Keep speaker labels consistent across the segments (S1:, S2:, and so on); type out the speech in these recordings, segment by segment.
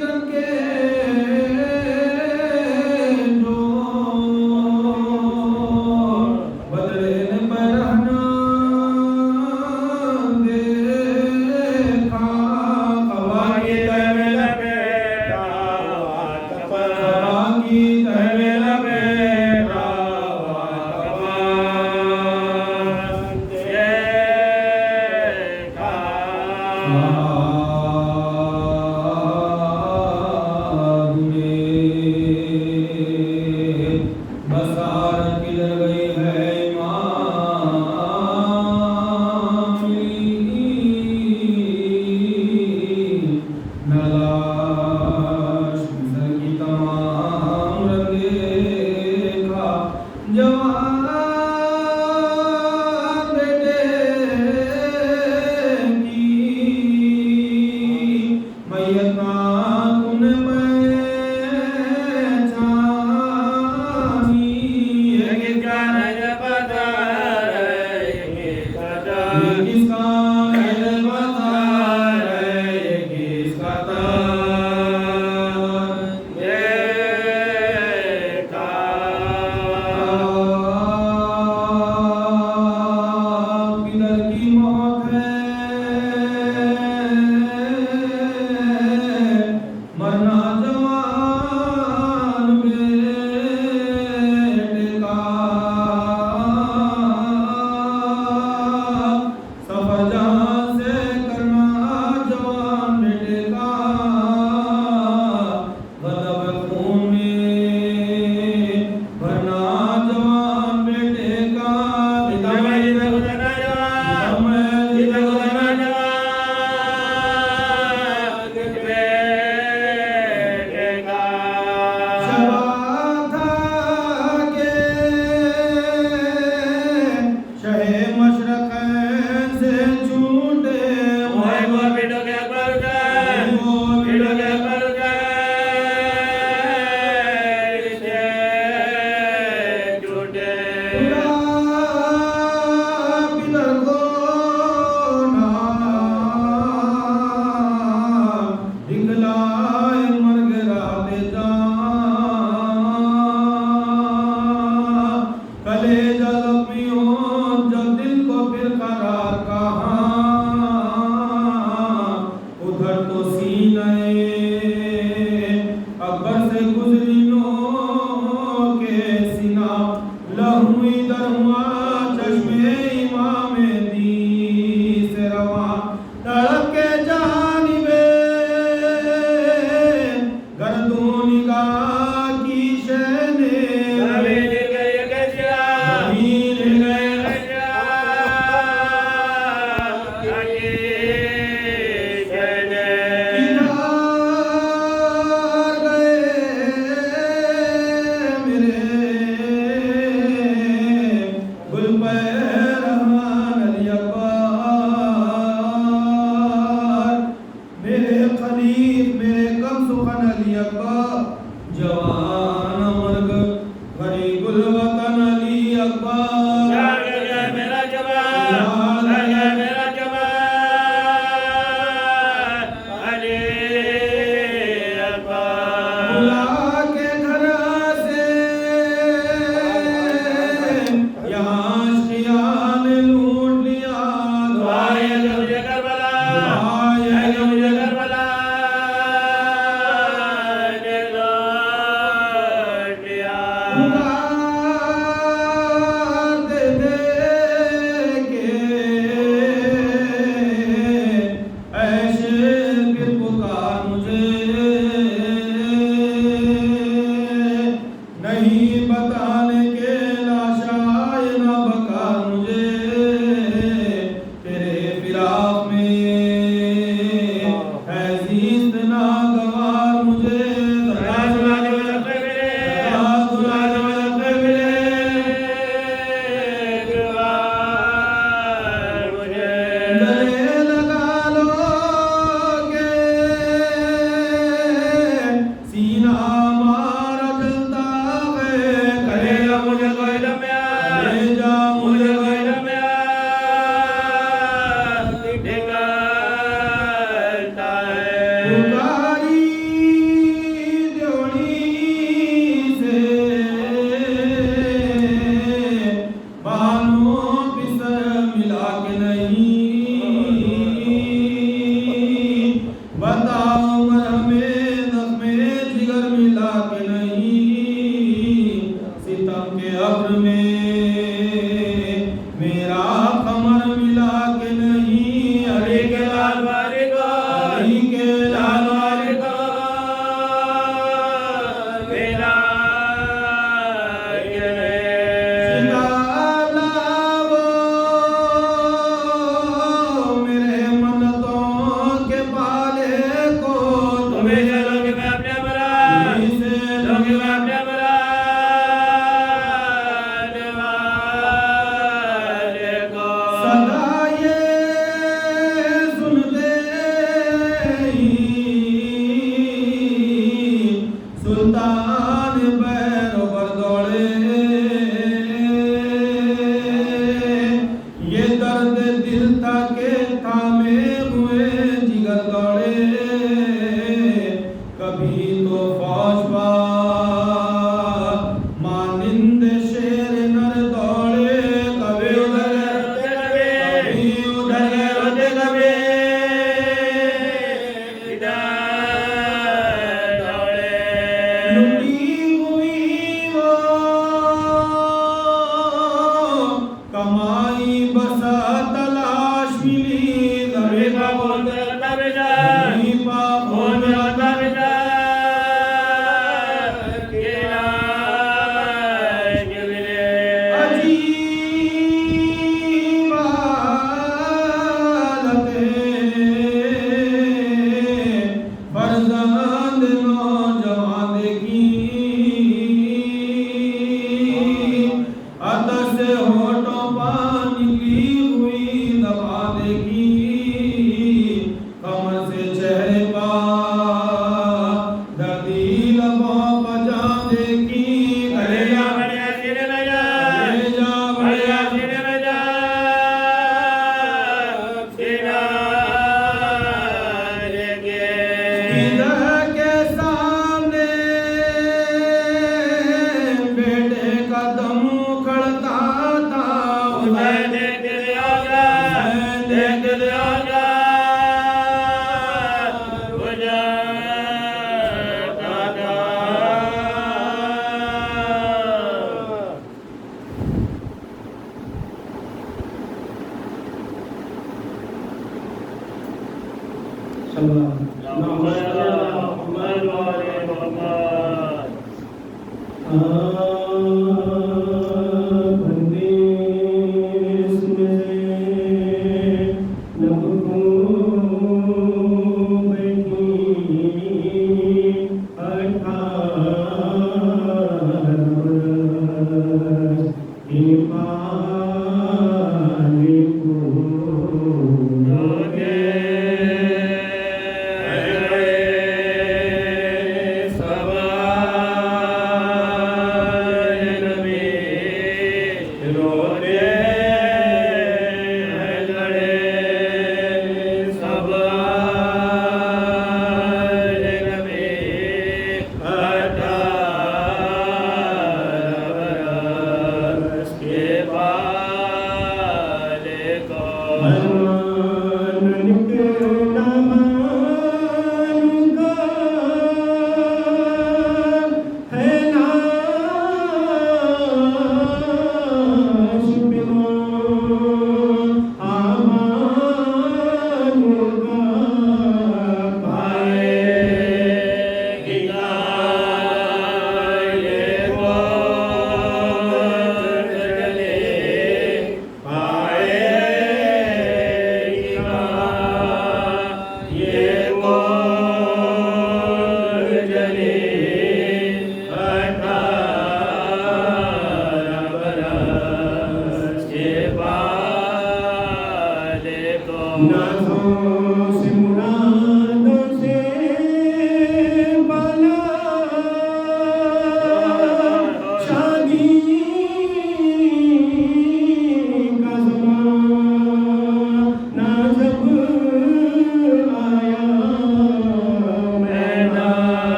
S1: رکھے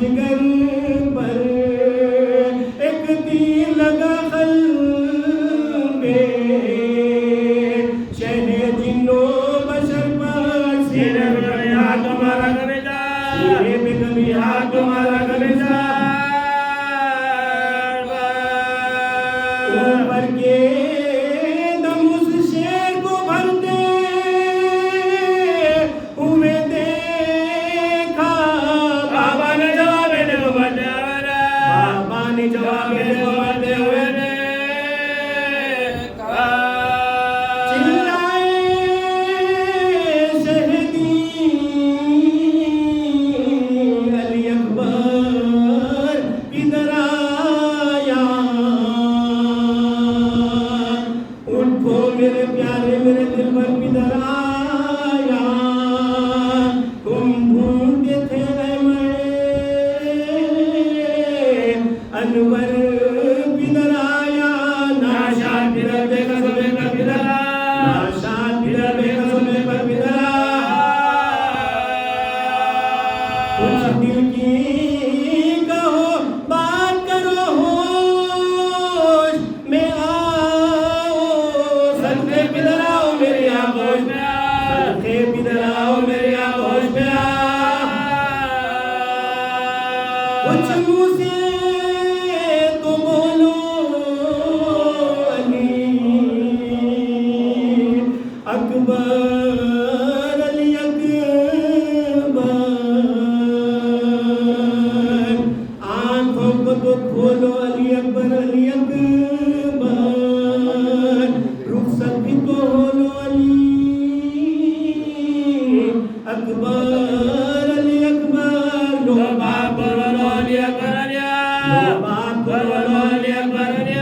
S1: جگر پر ایک تیر لگا خل انور پدر آیا ناشاد پدر بے قصبے پر پدر ناشاد پدر بے قصبے پر پدر کچھ دل کی کہو بات کرو ہوش میں آؤ صدقے پدر آؤ میری آغوش میں صدقے پدر آؤ میری آغوش میں کچھ منہ سے تو بولو علی اکبر علی اکبر آنکھوں کو تو کھولو علی اکبر علی اکبر رخصت بھی تو ہولو علی اکبر علی اکبر لو باپ بولو علی اکبر علی لو باپ بولو علی اکبر علی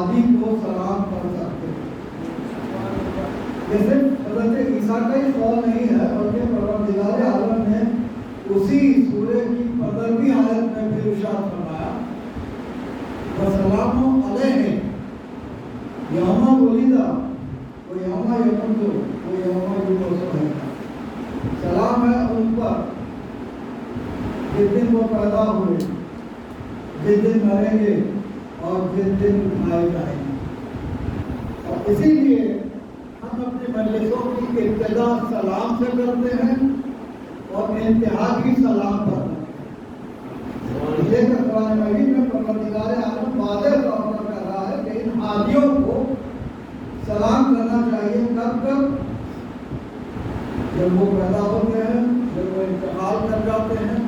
S2: ہادی کو سلام کر سکتے ہیں۔ جیسے حضرت عیسیٰ کا ہی قول نہیں ہے، بلکہ پروردگار عالم نے اسی سورہ کی 15ویں آیت میں پھر ارشاد فرمایا وَسَلَامٌ عَلَيْهِ یوم ولد ویوم یموت ویوم یبعث حیّا، سلام ہے ان پر جس دن وہ پیدا ہوئے، جس دن مریں گے اور جس دن اٹھائے جائیں گے۔ اور اسی لیے ہم اپنی مجلسوں کی ابتدا سلام سے کرتے ہیں اور انتہا بھی سلام پر کرتے ہیں۔ یہ قرآن مجید میں پروردگار عالم واضح طور پر کہہ رہا ہے کہ ان ہادیوں کو سلام کرنا چاہیے کب جب وہ پیدا ہوتے ہیں، جب وہ انتقال کر جاتے ہیں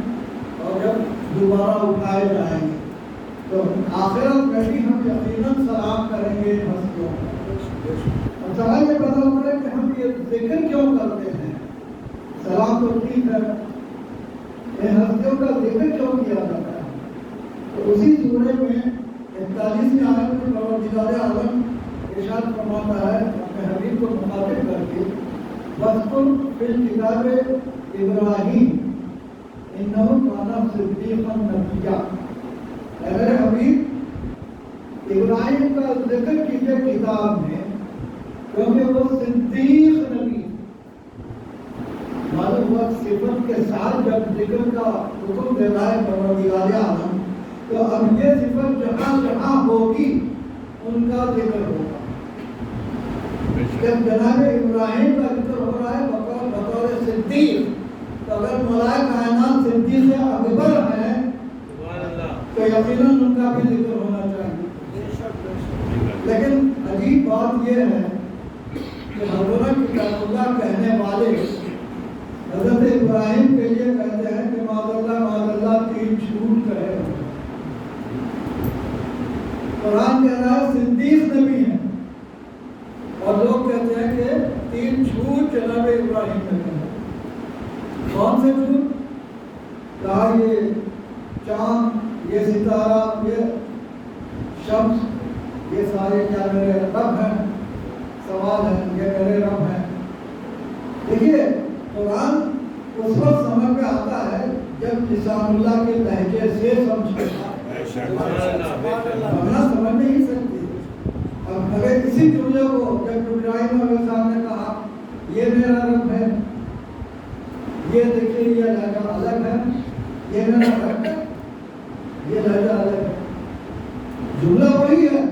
S2: اور جب دوبارہ اٹھائے جائیں گے، تو آخرت میں بھی ہم یقیناً سلام کریں گے ان ہستیوں کو۔ اور سوال یہ پیدا ہوتا ہے کہ ہم یہ ذکر کیوں کرتے ہیں؟ سلام تو ٹھیک ہے، ان ہستیوں کا ذکر کیوں کیا جاتا ہے؟ تو اسی سورہ میں 41ویں آیت میں پروردگار عالم ارشاد فرماتا ہے اپنے حبیب کو مخاطب کر کے وَاذْكُرْ فِي الْكِتَابِ إِبْرَاهِيمَ إِنَّهُ كَانَ صِدِّيقًا نَبِيًّا، اے میرے حبیب ابراہیم کا ذکر کیجئے کتاب میں، کیونکہ وہ صدیق نبی۔ معلوم ہوا صفت کے ساتھ جب ذکر کا حکم دیتا ہے پروردگار عالم، تو اب یہ صفت جہاں جہاں ہوگی ان کا ذکر ہوگا۔ جب جناب ابراہیم کا ذکر ہو رہا ہے بطور صدیق، تو اگر ملائے کائنات صدیق اکبر ہیں تو یقیناً ان کا بھی ذکر ہونا چاہیے۔ لیکن عجیب بات یہ ہے کہ حضرت کتاب اللہ کہنے والے حضرت ابراہیم کے لیے کہتے ہیں کہ معاذ اللہ 3 جھوٹ کہے۔ قرآن کہہ رہا ہے صدیق نبی ہیں، اور لوگ کہتے ہیں کہ 3 جھوٹ جناب ابراہیم نے کہا۔ کون سے جھوٹ؟ کہا یہ چاند، یہ ستارہ، یہ شمس، یہ سارے کیا میرے رب ہیں؟ سوال ہے، یہ میرے رب ہیں۔ دیکھیے قرآن اس وقت سمجھ میں آتا ہے جب لسان اللہ کے لہجے سے سمجھتا ہے، ورنہ سمجھ نہیں سکتی۔ اب اگر اسی جملے کو جب ابراہیم علیہ السلام نے کہا یہ میرا رب ہے، یہ دیکھیے یہ لہجہ الگ ہے، یہ میرا رب ہے، یہ لہجہ الگ ہے، جملہ وہی ہے۔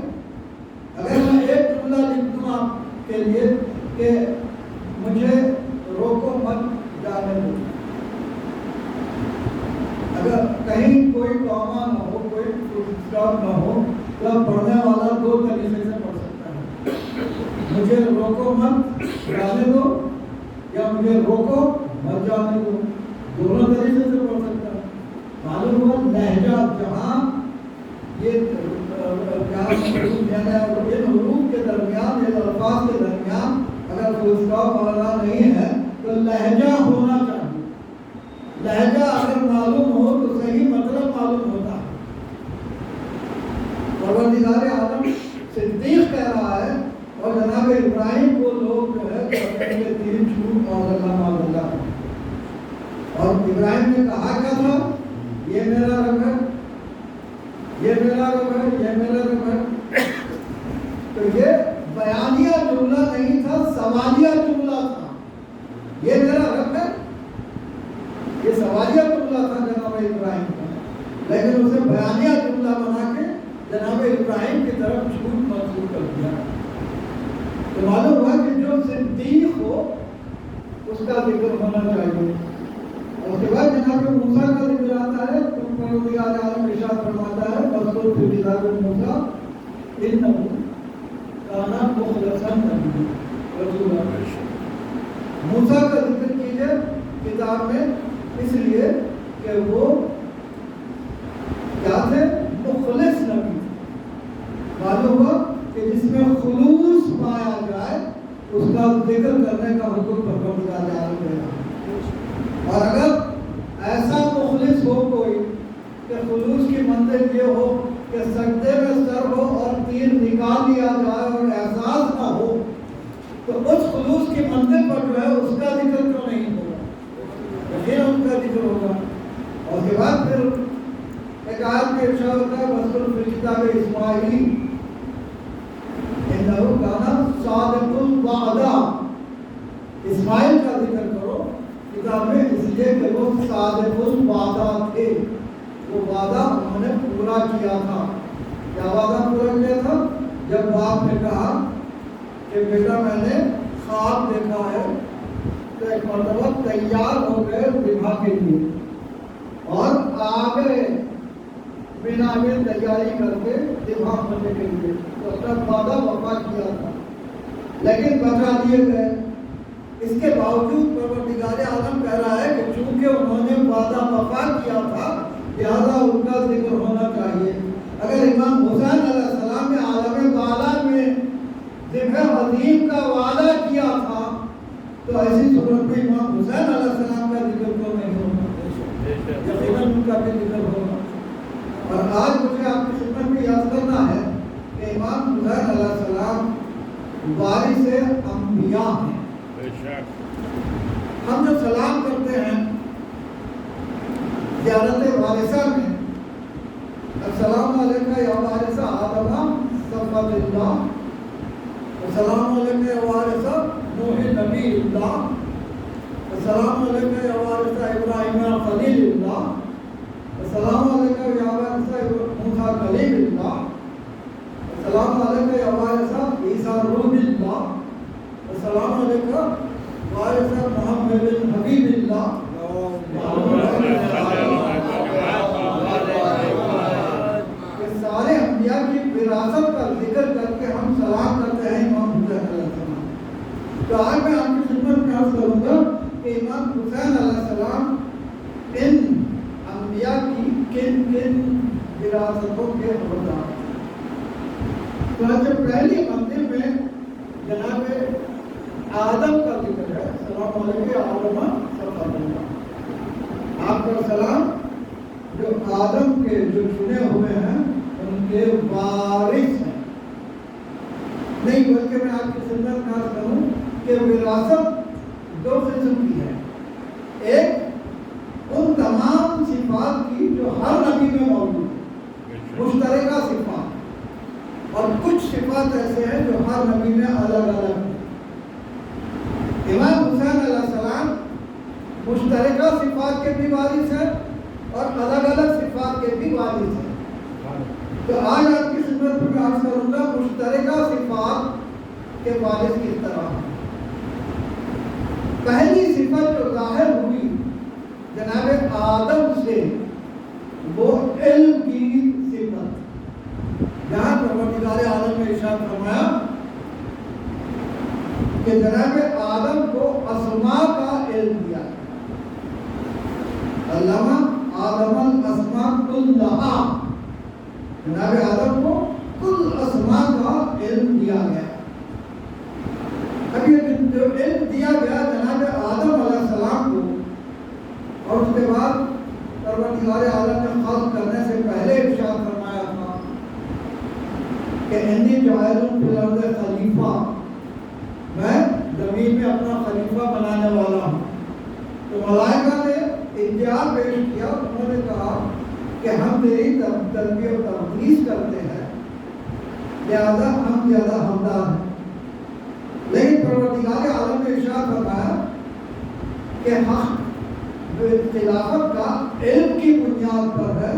S2: اگر میں ایک جملہ لکھ دوں آپ کے لیے کہ مجھے روکو مت جانے دو، اگر کہیں کوئی کاما نہ ہو، کوئی اسٹاپ نہ ہو، تو پڑھنے والا 2 طریقے سے پڑھ سکتا ہے، مجھے روکو مت جانے دو یا مجھے روکو مت جانے دو، دونوں طریقے سے پڑھ سکتا ہے۔ معلوم ہوا لہجہ جہاں یہ ان حروف کے درمیان، ان الفاظ کے درمیان اگر کوئی اسٹاپ والا نہیں ہے تو لہجہ ہونا چاہیے۔ لہجہ اگر معلوم ہو تو صحیح مطلب معلوم ہوتا ہے۔ پروردگار عالم صدیق کہہ رہا ہے اور جناب ابراہیم کو لوگ جو ہے کہتے ہیں کہ 3 جھوٹ معاذ اللہ۔ اور ابراہیم نے کہا کیا تھا؟ یہ میرا رب ہے، یہ میرا رب ہے، یہ میرا رب ہے۔ تو یہ بیانیہ جملہ نہیں تھا، سوالیہ جملہ تھا۔ یہ میرا رب ہے، یہ سوالیہ جملہ تھا جناب ابراہیم کا، لیکن اسے بیانیہ جملہ بنا کے جناب ابراہیم کی طرف جھوٹ منسوب کر دیا۔ تو معلوم ہوا کہ جو صدیق ہو اس کا ذکر ہونا چاہیے۔ اس کے بعد جناب موسیٰ کا ذکر آتا ہے، تو پروردگار عالم ارشاد فرماتا ہے وَاذْكُرْ فِي الْكِتَابِ مُوسَىٰ إِنَّهُ كَانَ مُخْلَصًا نَبِيًّا رسولا۔ موسیٰ کا ذکر کیجئے کتاب میں، اس لیے کہ وہ کیا تھے؟ مخلص نبی۔ معلوم ہوا کہ جس میں خلوص پایا جائے اس کا ذکر کرنے کا حکم پروردگار عالم دے رہا ہے۔ اور اگر ایسا مخلص ہو کوئی کہ خلوص کی منزل یہ ہو کہ سجدے میں سر ہو اور تیر نکال لیا جائے اور احساس نہ ہو تو اس خلوص کی منزل پر جو ہے اس کا ذکر کیوں نہیں ہوگا؟ پھر ان کا ذکر ہوگا. اور اس کے بعد پھر ایک آیت میں ارشاد ہوتا ہے وَذْكُرْ فِي الْكِتَابِ إِسْمَاعِیلَ إِنَّهُ كَانَ صَادِقَ الْوَعْدِ. اسماعیل کا ذکر کرو کتاب میں اس لیے کہ وہ صادق الوعدہ تھے. وہ وعدہ انہوں نے پورا کیا تھا. کیا وعدہ پورا کیا تھا؟ جب باپ نے کہا کہ بیٹا میں نے خواب دیکھا ہے تو ایک مرتبہ تیار ہو گئے ذبح کے لیے اور آگے بنا میں تیاری کر کے ذبح ہونے کے لیے تو اپنا وعدہ وفا کیا تھا لیکن بچا دیے گئے. اس کے باوجود پروردگار عالم کہہ رہا ہے کہ چونکہ انہوں نے وعدہ وفا کیا تھا لہذا ان کا ذکر ہونا چاہیے. اگر امام حسین علیہ السلام نے عالم بالا میں ذبح عظیم کا وعدہ کیا تھا تو ایسی صورت میں امام حسین علیہ السلام کا ذکر تو نہیں ہونا، یقیناً ان کا بھی ذکر ہوگا. اور آج مجھے آپ کی خدمت میں یاد کرنا ہے کہ امام حسین علیہ السلام وارث انبیاء ہیں. ہم جو سلام کرتے ہیں زیارت وارثہ میں السلام علیکم یا وارث آدم صفوت اللہ، السلام علیکم یا وارث نوح نبی اللہ، السلام علیکم یا وارث ابراہیم خلیل اللہ، السلام علیکم یا وارث موسیٰ کلیم اللہ، السلام علیکم یا وارث عیسیٰ روح اللہ، السلام علیکم وارث محمد بن حبیب اللہ. سارے انبیاء کی وراثت کا ذکر کر کے ہم سلام کرتے ہیں امام حسین علیہ السلام. تو آج میں آپ کی خدمت میں عرض کروں گا کہ امام حسین علیہ السلام ان انبیاء کی کن کن وراثتوں کے حقدار. تو پہلی منزل میں جناب آدم کا ذکر ہے. السلام علیکم آدم صفوت اللہ. آپ کا سلام جو آدم کے جو چنے ہوئے ہیں ان کے وارث ہیں. نہیں بلکہ میں آپ کی خدمت میں عرض کروں کہ وراثت دو قسم کی ہے. ایک ان تمام صفات کی جو ہر نبی میں موجود ہے، مشترکہ صفات، اور کچھ صفات ایسے ہیں جو ہر نبی میں الگ الگ ہیں. امام حسین علیہ السلام مشترکہ صفات کے بھی وارث ہیں اور الگ الگ صفات کے بھی وارث ہیں. تو آج آپ کی خدمت میں عرض کروں گا مشترکہ صفات کے وارث کس طرح ہیں. پہلی صفت جو ظاہر ہوئی جناب آدم سے وہ علم کی صفت. جہاں پروردگار عالم نے ارشاد فرمایا کہ جناب آدم کو اسماء کا علم دیا. علامہ آدم الاسماء کلھا. جناب آدم کو کل اسماء کا علم دیا گیا. اب یہ جو علم دیا گیا جناب آدم علیہ السلام کو اور اس کے بعد پروردگار عالم نے خلق کرنے سے پہلے ارشاد فرمایا تھا کہ انی جاعل فی الارض خلیفہ، میں زمین میں اپنا خلیفہ بنانے والا ہوں. تو ملائکہ نے انتہا پیش کیا. انہوں نے کہا کہ ہم تیری تربیت و تقدیس کرتے ہیں لہذا ہم زیادہ حقدار ہیں. لیکن پروردگار عالم نے ارشاد فرمایا کہ حق خلافت کا علم کی بنیاد پر ہے،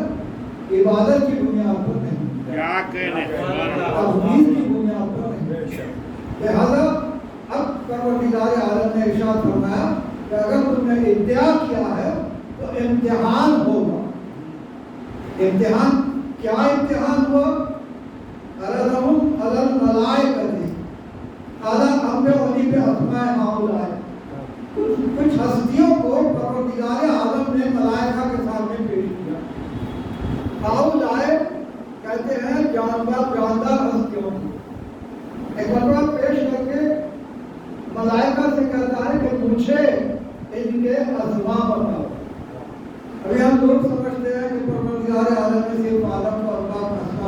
S2: عبادت کی بنیاد پر نہیں، تقدیس کی بنیاد پر نہیں. لہذا اب پروردگار عالم نے ارشاد فرمایا کہ اگر تم نے ادعا کیا ہے تو امتحان ہوگا. امتحان کیا امتحان ہوا؟ عرضہم علی الملائکۃ اعلیٰ امر علی پہ اسماء ہؤلاء. کچھ ہستیوں کو پروردگار عالم نے ملائکہ کے سامنے پیش کیا. ہؤلاء کہتے ہیں جاندار ہستیوں کو. ایک مرتبہ پیش کر کے ملائکہ سے کہتا ہے کہ مجھے ان کے اسماء بتاؤ. ابھی ہم لوگ سمجھتے ہیں کہ پروردگار عالم نے صرف آدم کو اللہ کا اسماء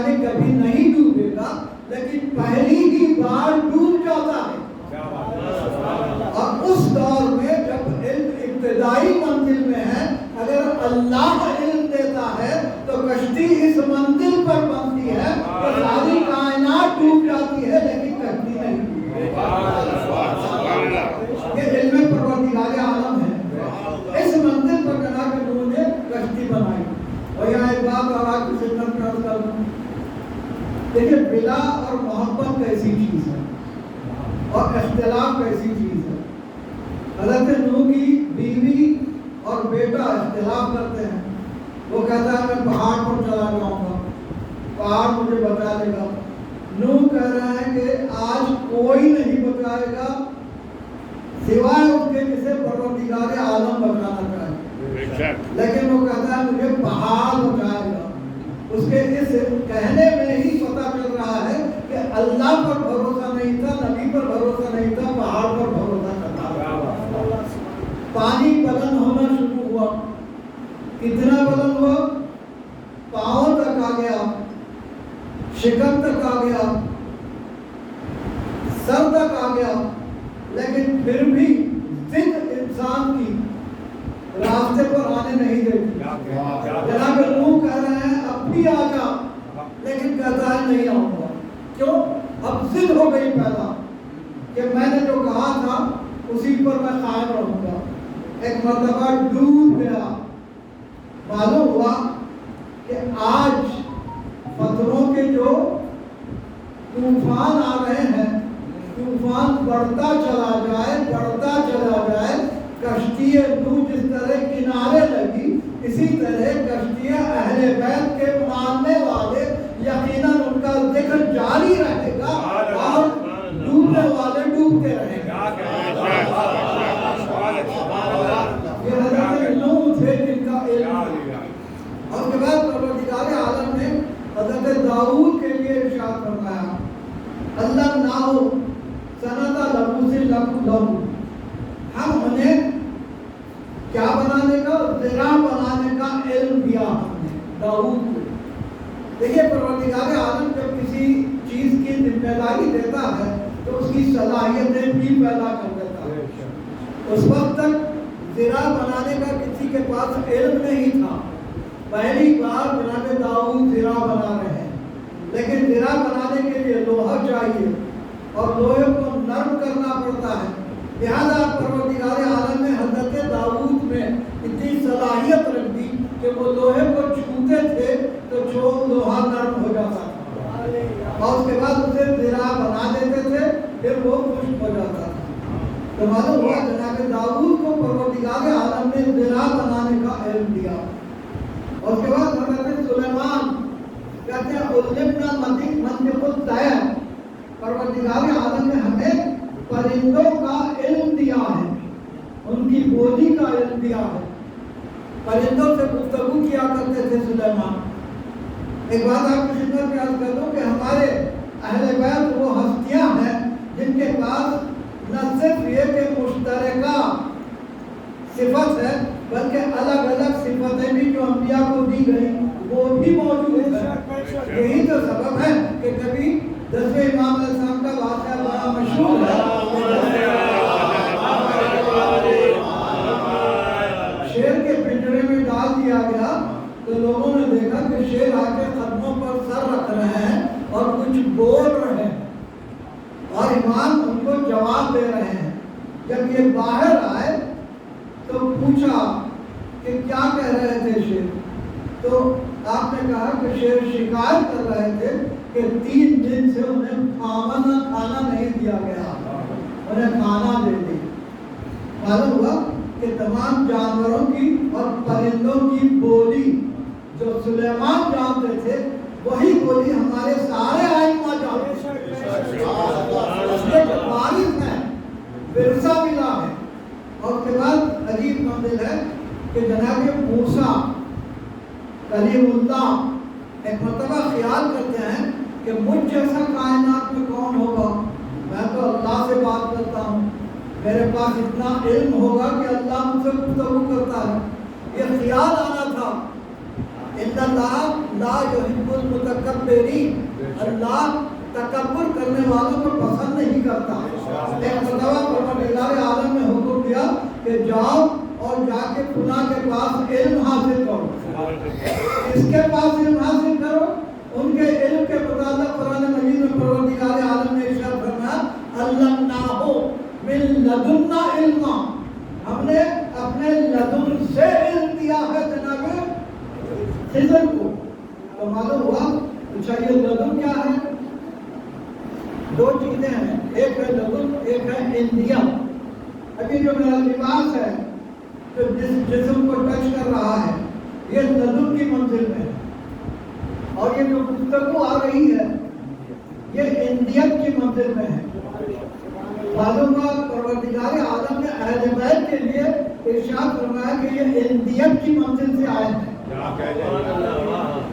S2: یعنی کبھی نہیں ڈوبے گا لیکن پہلی ہی بار ڈوب جاتا ہے. اور اس دور میں جب علم ابتدائی منزل میں ہے اگر اللہ علم دیتا ہے تو کشتی اس منزل پر بنتی ہے تو ساری کائنات ڈوب جاتی ہے لیکن کشتی نہیں. یہ علم پروردگار عالم ہے. اس منزل پر جناب نوح نے کشتی بنائی. اور یہاں ایک بات اور آپ کی خدمت میں عرض کر دوں. دیکھیے بلا اور محبت کیسی چیز ہے اور اختلاف کیسی چیز ہے. حضرت نوح کی بیوی اور بیٹا اختلاف کرتے ہیں. وہ کہتا ہے میں پہاڑ پر چلا جاؤں گا, پہاڑ مجھے بچا لے گا. نوح کہہ رہے ہیں کہ آج کوئی نہیں بچائے گا سوائے اس کے جسے پروردگار عالم بچانا چاہے. لیکن وہ کہتا ہے مجھے پہاڑ بچائے گا. اس کے اس کہنے میں ہی پتہ چل رہا ہے کہ اللہ پر بھروسہ نہیں تھا, نبی پر بھروسہ نہیں تھا, پہاڑ پر بھروسہ تھا. پانی بلند ہونا شروع ہوا. کتنا بلند ہوا؟ پاؤں تک آ گیا, شکم تک آ گیا, سر تک آ گیا. لیکن پھر بھی ضد انسان کی راستے پر آنے نہیں دیتی. جناب نوح کہہ رہے ہیں اب بھی آ جا, لیکن کہتا ہے نہیں آؤں گا. کیوں؟ اب ضد ہو گئی پیدا کہ میں نے جو کہا تھا اسی پر میں قائم رہوں گا. ایک مرتبہ ڈوب گیا. معلوم ہوا کہ آج پتھروں کے جو طوفان آ رہے ہیں, طوفان بڑھتا چلا جائے, بڑھتا چلا جائے. کشتی نوح جس طرح کنارے لگی اسی طرح کشتی اہل بیت کے ماننے والے یقیناً ان کا ذکر جاری رہے گا اور ڈوبنے والے ڈوبتے رہیں گے. یہ حضرت نوح تھے جن کا علم. اور اس کے بعد پروردگار عالم نے حضرت داؤد کے لیے ارشاد فرمایا اللہ نہ ہو سنتا لبو سے لہو. ہم انہیں کیا بنانے کا, ذرا بنانے کا علم دیا ہم نے داؤد کو. دیکھیے پروردگار عالم جب کسی چیز کی ذمہ داری دیتا ہے تو اس کی صلاحیتیں بھی پیدا کر دیتا ہے. اس وقت تک ذرا بنانے کا کسی کے پاس علم نہیں تھا. پہلی بار جناب داؤد ذرا بنا رہے ہیں, لیکن ذرا بنانے کے لیے لوہا چاہیے اور لوہے کو نرم کرنا پڑتا ہے. لہذا پروردگار عالم نے حضرت داؤد میں اتنی صلاحیت رکھ دی کہ وہ لوہے کو چھوتے تھے تو جو لوہا نرم ہو جاتا تھا اور اس کے بعد اسے ذرا بنا دیتے تھے, پھر وہ خشک ہو جاتا تھا. تو معلوم ہوا جناب داؤد کو پروردگار عالم نے ذرا بنانے کا علم دیا. اور اس کے بعد حضرت سلیمان کہتے ہیں علمنا منطق الطیر. پروردگار عالم نے ہمیں پرندوں کا علم دیا ہے, ان کی بولی کا علم دیا ہے. پرندوں سے گفتگو کیا کرتے تھے سلیمان. ایک بات آپ کی خدمت میں عرض کر دوں کہ ہمارے اہل بیت وہ ہستیاں ہیں جن کے پاس نہ صرف یہ کہ مشترکہ صفت ہے بلکہ الگ الگ صفتیں بھی جو انبیاء کو دی گئی وہ بھی موجود ہیں. یہی تو سبب ہے کہ کبھی 10ویں امام علیہ السلام کا واقعہ بڑا مشہور ہے. شیر کے پنجرے میں ڈال دیا گیا تو لوگوں نے دیکھا کہ شیر آ کے قدموں پر سر رکھ رہے ہیں اور کچھ بول رہے ہیں اور امام ان کو جواب دے رہے ہیں. جب یہ باہر آئے تو پوچھا کہ کیا کہہ رہے تھے شیر. تو آپ نے کہا کہ شیر شکایت کر رہے تھے کہ 3 دن سے انہیں کھانا نہیں دیا گیا, انہیں کھانا دے دی. معلوم ہوا کہ تمام جانوروں کی اور پرندوں کی بولی جو سلیمان جانتے تھے وہی بولی ہمارے سارے آئمہ جانتے تھے. یہ وارث ہے, ورثہ ملا ہے. اور اس کے بعد عجیب منزل ہے کہ جناب موسیٰ کلیم اللہ ایک مرتبہ خیال کرتے ہیں کہ مجھ جیسا کائنات میں کون ہوگا. میں تو اللہ سے بات کرتا ہوں, میرے پاس اتنا علم ہوگا کہ اللہ مجھ سے گفتگو کرتا ہے. یہ خیال آنا تھا. ان اللہ لا یحب المتکبرین، اللہ تکبر کرنے والوں کو پسند نہیں کرتا۔ ایک مرتبہ پروردگار عالم نے حکم دیا کہ جاؤ اور جا کے فلاں کے پاس علم حاصل کرو، اس کے پاس علم حاصل کرو۔ ان کے علم کے متعلق قرآن مجید میں پروردگار عالم نے ارشاد فرمایا علمناہ من لدنا علما، ہم نے اپنے لدن سے علم دیا ہے جناب خضر کو۔ تو معلوم ہوا اچھا یہ لدن کیا ہے؟ دو چیزیں ہیں، ایک ہے لدن، ایک ہے اندیا۔ ابھی جو میرا لباس ہے جو جس جسم کو ٹچ کر رہا ہے یہ لدن کی منزل میں ہے، اور یہ جو گفتگو آ رہی ہے یہ اندیت کی منزل میں ہے۔ معلوم ہوا پروردگار عالم نے اہل بیت کے لیے ارشاد فرمایا کہ یہ اندیت کی منزل سے آئے ہیں،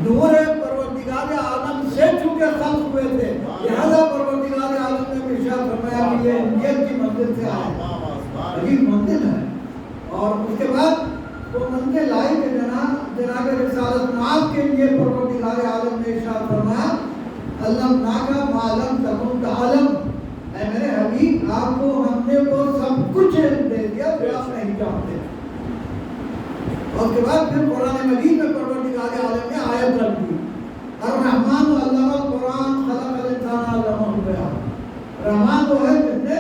S2: دور ہے پروردگار عالم سے چونکہ خلق ہوئے تھے، لہذا پروردگار عالم نے ارشاد فرمایا کہ یہ اندیت کی منزل سے آئے ہیں۔ عجیب منزل ہے۔ اور اس کے بعد وہ منزل آئی کہ جناب رسالت معاذ کے لیے پروردگار عالم نے ارشاد فرمایا علمناک ما لم تکن تعلم، اے میرے حبیب آپ کو ہم نے وہ سب کچھ علم دے دیا جو آپ نہیں جانتے۔ اور اس کے بعد پھر قرآن مجید میں پروردگار عالم نے آیت رکھ دی الرحمن علم القرآن خلق الانسان علمہ البیان۔ رحمان وہ ہے جس نے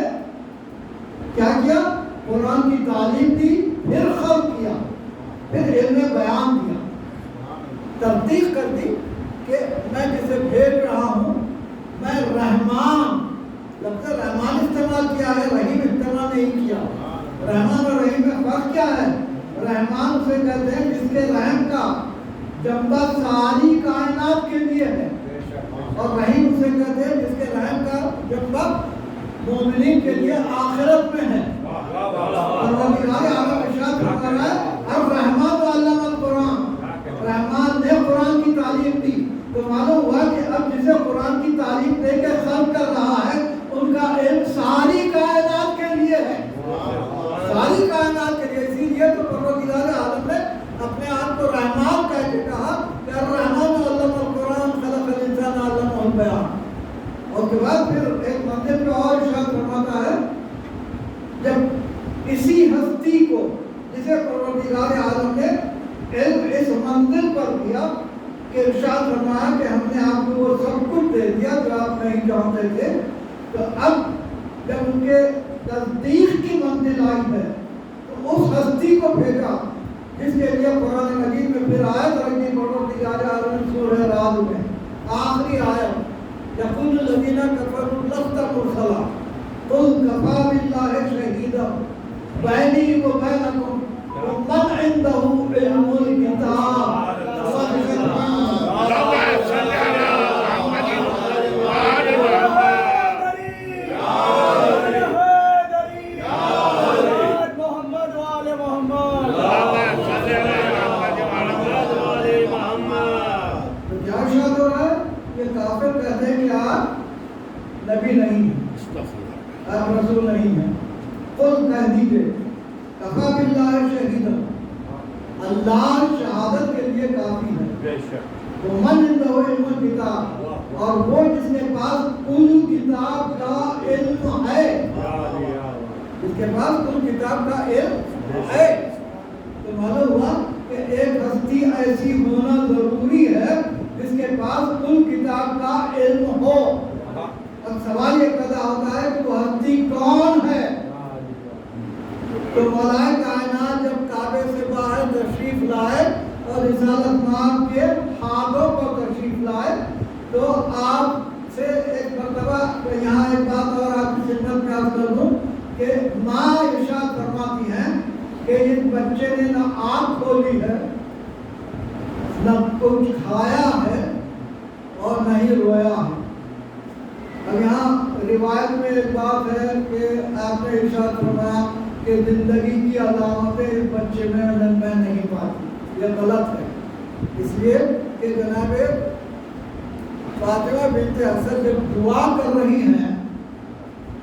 S2: کیا کیا؟ قرآن کی تعلیم دی، پھر خلق کیا، پھر علم بیان دیا، تصدیق کر دی کہ میں جسے بھیج رہا ہوں میں رحمان، لفظ رحمان استعمال کیا ہے، رحیم استعمال نہیں کیا۔ رحمان اور رحیم میں فرق کیا ہے؟ رحمان اسے کہتے ہیں جس کے رحم کا جنبہ ساری کائنات کے لیے ہے، اور رحیم اسے کہتے ہیں جس کے رحم کا جنبہ مومنین کے لیے آخرت میں ہے۔ پروردگار عالم ارشاد فرما رہا ہے الرحمن علم القرآن، رحمان نے قرآن کی تعلیم دی۔ تو معلوم ہوا کہ اب جسے قرآن کی تعلیم دے کے خلق کر رہا ہے ان کا علم ساری کائنات کے لیے ہے، ساری کائنات کے لیے۔ اسی لیے تو پروردگار عالم نے اپنے آپ کو رحمان کہہ کے کہا کہ الرحمن علم القرآن خلق الانسان علمہ البیان۔ اور اس کے بعد پھر ایک منزل پہ اور ارشاد فرماتا ہے جب اسی ہستی کو جسے پروردگار عالم نے علم اس منزل پر دیا کہ ارشاد فرمایا کہ ہم نے آپ کو وہ سب کچھ دے دیا جو آپ نہیں جانتے تھے، تو اب جب ان کے تصدیق کی منزل آئی ہے تو اس ہستی کو بھیجا جس کے لیے قرآن مجید میں پھر آیت رکھی پروردگار عالم نے سورہ رعد میں آخری آیت یقول الذین کفروا لست مرسلا قل کفی باللہ شہیدا بینی و بینکم ومن عنده علم الکتاب۔ نبی نہیں ہیں، آپ رسول نہیں ہیں، خود کہہ دیجئے کفی باللہ شہیدا، اللہ شہادت کے لیے کافی ہے۔ ومن عنده علم الکتاب، اور وہ جس کے پاس کل کتاب کا علم ہے، جس کے پاس کل کتاب کا علم ہے۔ تو معلوم ہوا کہ ایک ہستی ایسی ہونا ضروری ہے جس کے پاس کل کتاب کا علم ہو۔ اب سوال یہ پیدا ہوتا ہے کہ وہ ہستی کون ہے؟ تو مولائے کائنات جب کعبے سے باہر تشریف لائے اور رسالت معاذ کے ہاتھوں پر تشریف لائے تو آپ سے ایک مرتبہ یہاں ایک بات اور آپ کی خدمت میں عرض کر دوں کہ ماں ارشاد فرماتی ہیں کہ اس بچے نے نہ آنکھ کھولی ہے، نہ کچھ کھایا ہے اور نہ ہی رویا ہے۔ اب یہاں روایت میں ایک بات ہے کہ آپ نے ارشاد فرمایا کہ زندگی کی علامتیں اس بچے میں میں نہیں پاتی، یہ غلط ہے۔ اس لیے کہ جناب فاطمہ بنت اسد جب دعا کر رہی ہیں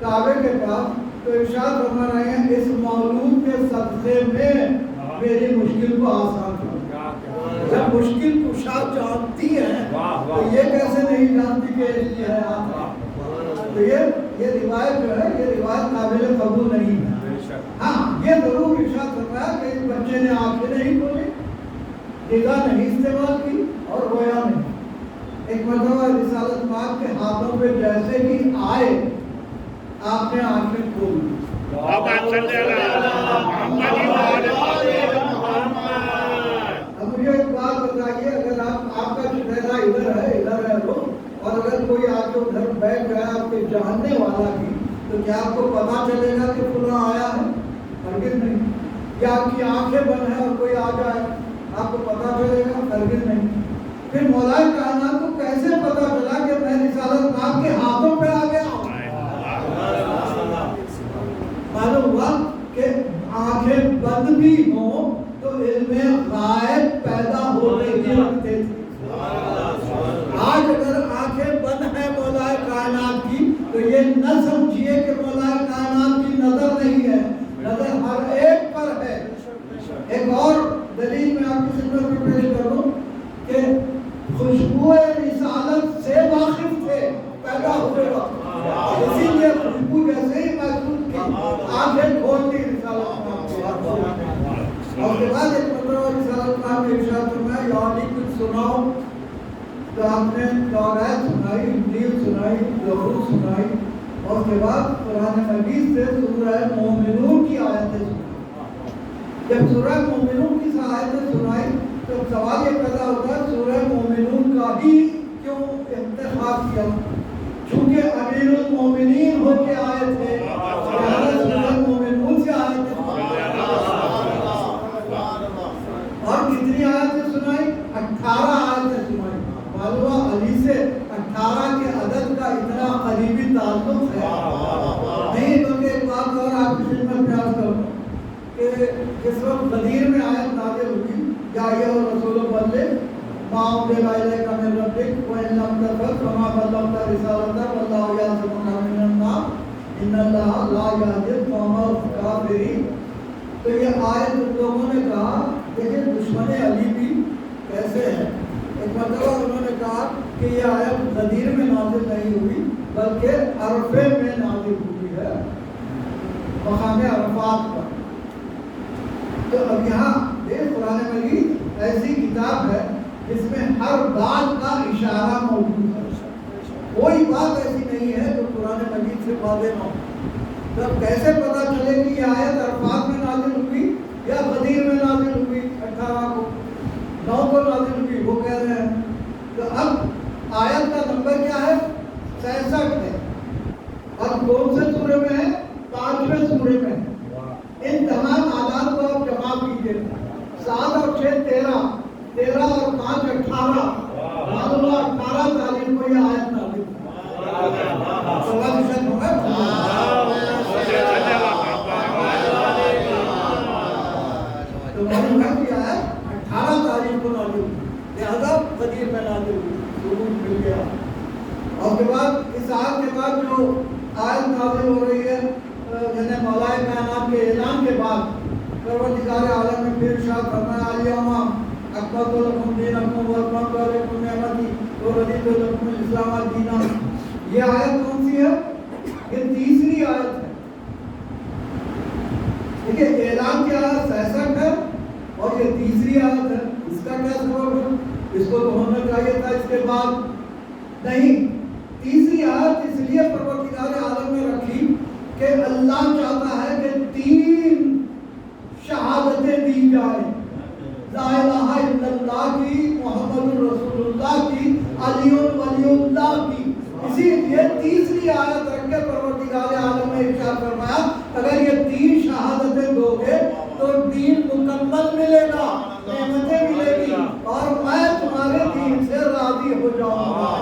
S2: کعبے کے پاس تو ارشاد فرما رہے ہیں اس مولود کے صدقے میں میری مشکل کو آسان کرو۔ جب مشکل کشا جانتی ہے تو یہ کیسے نہیں جانتی کہ یہ ہے آپ؟ تو یہ روایت جو ہے یہ روایت قابل قبول نہیں ہے۔ ہاں یہ ضرور ارشاد کرتا ہے کہ اس بچے نے آنکھیں نہیں کھولی، نگاہ نہیں استعمال کی اور رویا نہیں۔ ایک مرتبہ رسالت پاک کے ہاتھوں پہ جیسے ہی آئے آپ نے آنکھیں کھول دی۔ اب مجھے ایک بات بتائیے، اگر آپ کا چہرہ ادھر ہے وہ، اور اگر کوئی آپ کے ادھر بیٹھ گیا آپ کے جاننے والا بھی، تو کیا آپ کو پتا چلے گا کہ فلاں آیا ہے؟ ہرگز نہیں۔ یا آپ کی آنکھیں بند ہیں اور کوئی آ جائے آپ کو پتا چلے گا؟ ہرگز نہیں۔ پھر مولا کائنات کو کیسے پتا چلا کہ میں رسالت پاک کے ہاتھوں پہ آ گیا ہوں؟ معلوم ہوا کہ آنکھیں بند بھی ہوں تو علم غائب پیدا ہونے کی رکھتے تھے۔ آج اگر آنکھیں بند ہیں مولا کائنات کی تو یہ نہ سمجھیے کہ مولا کائنات کی نظر نہیں ہے، نظر ہر ایک پر ہے۔ ایک اور دلیل میں آپ کی خدمت میں پیش کروں کہ خوشبو رسالت سے واقف تھے پیدا ہوئے وقت، اسی لیے خوشبو جیسے ہی محسوس کی آنکھیں کھول دی رسالت پاک۔ اور اس کے بعد ایک مرتبہ رسالت پاک نے ارشاد فرمایا یا علی کچھ سناؤ، تو آپ نے توریت سنائی، انجیل سنائی، زبور سنائی، اور اس کے بعد قرآن مجید سے سورہ مومنون کی آیتیں سنائی۔ جب سورہ مومنون کی آیتیں سنائی تو سوال یہ پیدا ہوتا ہے سورہ مومنون کا ہی کیوں انتخاب کیا؟ چونکہ امیر المومنین ہو کے آئے تھے، سورہ مومنون سے آئے تھے۔ اور کتنی آیتیں سنائی؟ 18 آیتیں سنائی۔ معلوم علی سے 18 کے عدد کا اتنا قریبی تعلق ہے نہیں، بلکہ ایک بات اور آپ کی خدمت میں عرض کروں کہ جس وقت غدیر میں آیت نازل ہوئی یا ایھا الرسول بلغ ما انزل الیک من ربک وان لم تفعل فما بلغت رسالتہ واللہ یعصمک من الناس ان اللہ لا یہدی القوم الکافرین۔ تو یہ آیت ان لوگوں نے کہا دیکھیں دشمن علی بھی کیسے ہیں۔ ایک مرتبہ انہوں نے کہا کہ یہ آیت غدیر میں نازل نہیں ہوئی بلکہ عرفے میں نازل ہوئی ہے، مقام عرفات پر۔ تو اب یہاں دیکھ قرآن مجید ایسی کتاب ہے جس میں ہر بات کا اشارہ موجود ہے، کوئی بات ایسی نہیں ہے جو قرآن مجید سے واضح نہ ہو۔ تب کیسے پتا چلے کہ یہ آیت عرفات میں نازل ہوئی یا غدیر میں نازل ہوئی؟ 18 کو 9 کو نازل ہوئی وہ کہہ رہے ہیں۔ تو اب آیت کا نمبر کیا ہے؟ 66 ہے، اور کون سے سورے میں ہے؟ 5ویں سورے میں ہے۔ ان تمام اعداد کو آپ جمع کیجئے، 7 اور 6 13، 13 اور 5 18، معلوم 18 تاریخ کو یہ آیت نازل ہوئی۔ تو معلوم ہے کہ آیت 18 تاریخ کو نازل ہوئی، لہذا غدیر میں نازل ہوئی، ثبوت مل گیا۔ اور اس کے بعد اس آیت کے بعد جو آیت نازل ہو رہی ہے یعنی مولا کائنات کے اعلان کے بعد پروردگار عالم نے پھر ارشاد فرمایا الیوم اکملت لکم دینکم واتممت علیکم نعمتی ورضیت لکم الاسلام دینا۔ یہ آیت کون سی ہے؟ یہ تیسری آیت ہے۔ دیکھیے اعلان کی آیت 66 ہے اور یہ تیسری آیت ہے۔ اس کا کیا سبب ہے؟ اس کو تو ہونا چاہیے تھا اس کے بعد، نہیں، تیسری آیت اس لیے پروردگار عالم نے رکھی کہ اللہ چاہتا ہے کہ 3 شہادتیں دی جائیں، لا الہ الا اللہ کی، محمد رسول اللہ کی، علی ولی اللہ کی۔ اسی لیے تیسری آیت رکھ کے پروردگار عالم نے ارشاد فرمایا اگر یہ 3 شہادتیں دو گے تو دین مکمل ملے گا، نعمتیں ملے گی، اور میں تمہارے دین سے راضی ہو جاؤں گا۔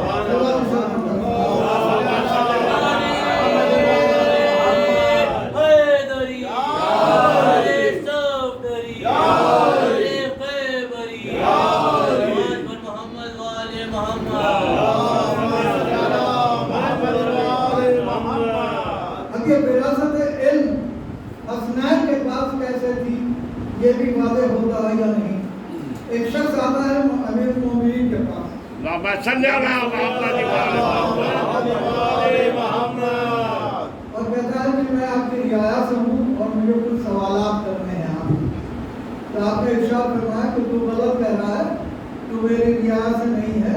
S2: یہ بھی واضح ہوتا ہے یا نہیں؟ ایک شخص آتا ہے امیر المومنین کے پاس اور کہتا ہے کہ میں آپ کی رعایا سے ہوں اور مجھے کچھ سوالات کرنے ہیں آپ تو آپ نے ارشاد فرمایا کہ تو غلط کہہ رہا ہے، تو میری رعایا سے نہیں ہے،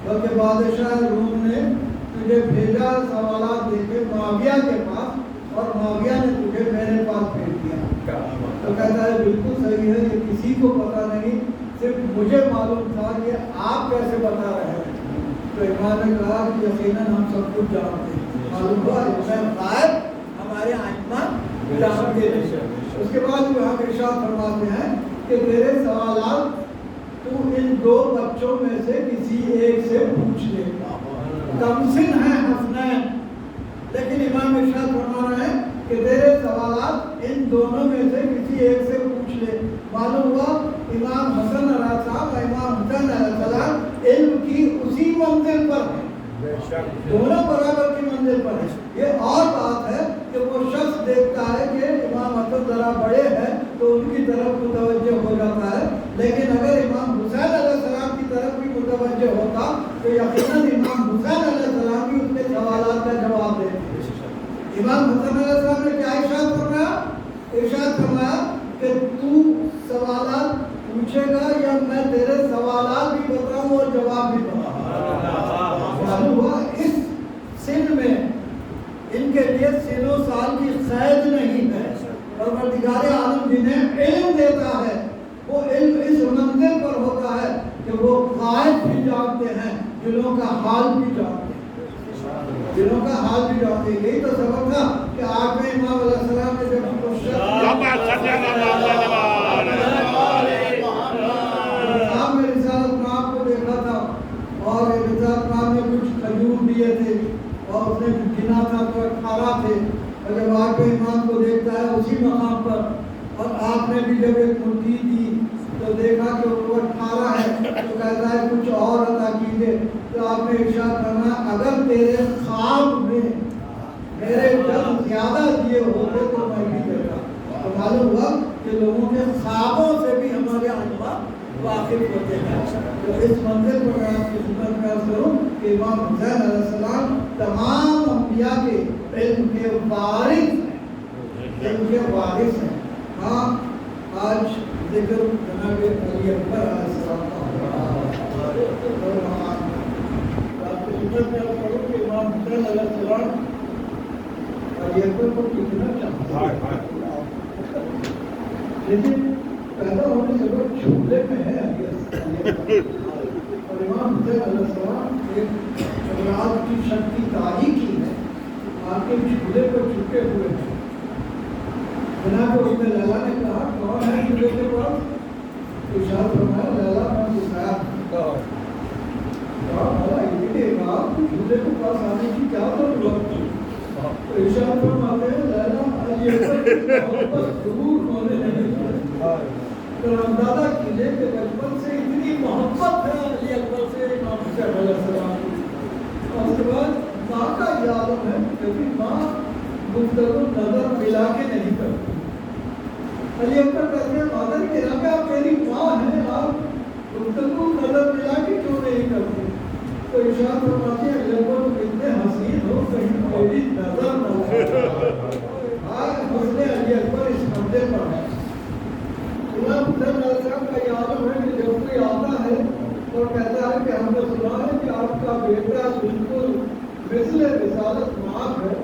S2: بلکہ بادشاہ روم نے تجھے بھیجا سوالات دے کے معاویہ کے پاس اور معاویہ نے تجھے میرے پاس بھیج دیا۔ تو کہتا ہے بالکل صحیح ہے، یہ کسی کو پتہ نہیں، صرف مجھے معلوم تھا کہ آپ کیسے بتا رہے ہیں۔ تو امام نے کہا کہ یقیناً ہم سب کچھ جانتے ہیں، معلوم ہوا علم غائب ہمارے ائمہ جانتے ہیں۔ اس کے بعد وہ ارشاد فرماتے ہیں کہ تیرے سوالات تو ان دو بچوں میں سے کسی ایک سے پوچھ لے، کم سن ہیں حسنین، لیکن امام ارشاد فرما رہے ہیں کہ تیرے سوالات ان دونوں میں سے کسی ایک سے پوچھ لے۔ معلوم ہوا امام حسن علیہ السلام اور امام حسین علیہ السلام علم کی اسی منزل پر ہیں، دونوں برابر کی منزل پر ہیں۔ یہ اور بات ہے کہ وہ شخص دیکھتا ہے کہ امام حسن ذرا بڑے ہیں تو ان کی طرف متوجہ ہو جاتا ہے، لیکن اگر امام حسین علیہ السلام کی طرف بھی متوجہ ہوتا تو یقیناً امام حسین علیہ السلام بھی اس کے سوالات کا جواب دیتے۔ امام حسن علیہ السلام نے کیا ارشاد فرمایا؟ ارشاد فرمایا کہ تو سوالات پوچھے گا یا میں تیرے سوالات بھی بتاؤں اور جواب بھی بتاؤں۔ معلوم ہوا اس سن میں ان کے لیے سن و سال کی قید نہیں ہے، پروردگار عالم جنہیں علم دیتا ہے وہ علم اس منزل پر ہوتا ہے کہ وہ غائب بھی جانتے ہیں، دلوں کا حال بھی جانتے ہیں، دلوں کا حال بھی جانتے ہیں۔ یہی تو سبب تھا کہ آٹھویں امام علیہ السلام نے جب آپ نے رسالت نام کو دیکھا تھا اور رسالت نام میں کچھ کھجور دیے تھے اور اس نے گنا تھا تو 18 تھے، اور جب آٹھویں امام کو دیکھتا ہے اسی مقام پر اور آپ نے بھی جب ایک مٹھی دی تو دیکھا کہ وہ 18 ہے تو کہتا ہے کچھ اور عطا کیجیے۔ تو آپ نے ارشاد فرمایا اگر تیرے خواب میں میرے جب زیادہ دیے ہوتے تو میں بھی دیتا۔ تو معلوم ہوا کہ لوگوں کے خوابوں سے بھی ہمارے ائمہ واقف ہوتے ہیں۔ تو اس منزل پر میں آپ کی خدمت میں عرض کروں کہ امام حسین علیہ السلام تمام انبیاء کے علم کے وارث ہیں، علم کے وارث ہیں۔ ہاں آج ذکر جناب علی اکبر علیہ السلام کا آپ کی خدمت میں عرض کروں کہ امام حسین علیہ السلام علی اکبر کو کتنا چاہتا ہے، لیکن پیدا ہونے سے وہ جھولے میں ہے اور امام حسین علیہ السلام ایک اولاد کی شکتی داری کی ہے، آپ کے جھولے پر چھپے ہوئے ہیں۔ جناب ام لیلا نے کہا کون ہے جھولے کے پاس؟ ارشاد فرمایا لیلا میں حسین۔ جھولے کے پاس آنے کی کیا ضرورت تھی؟ ارشاد فرماتے ہیں لیلا علی اکبر ضرور ہونے نہیں چاہیے۔ تو اندازہ کیجیے کہ بچپن سے اتنی محبت ہے علی اکبر سے امام حسین علیہ السلام کی۔ اور اس کے بعد ماں کا یہ عالم ہے کیونکہ ماں گفتگو نظر ملا کے نہیں کرتی۔ علی اکبر کہتے ہیں مادر کے نام آپ میری ماں ہیں، آپ گفتگو نظر ملا کے کیوں نہیں کرتی؟ تو ارشاد فرماتے ہیں علی اکبر تم اتنے حسین ہو کہیں میری نظر نہ لگے۔ آج حسن علی اکبر اس منزل پر ہے۔ امام حسین علیہ السلام کا یہ عالم ہے کہ جب کوئی آتا ہے اور کہتا ہے کہ ہم نے سنا ہے کہ آپ کا بیٹا بالکل مثل رسالت معاف ہے،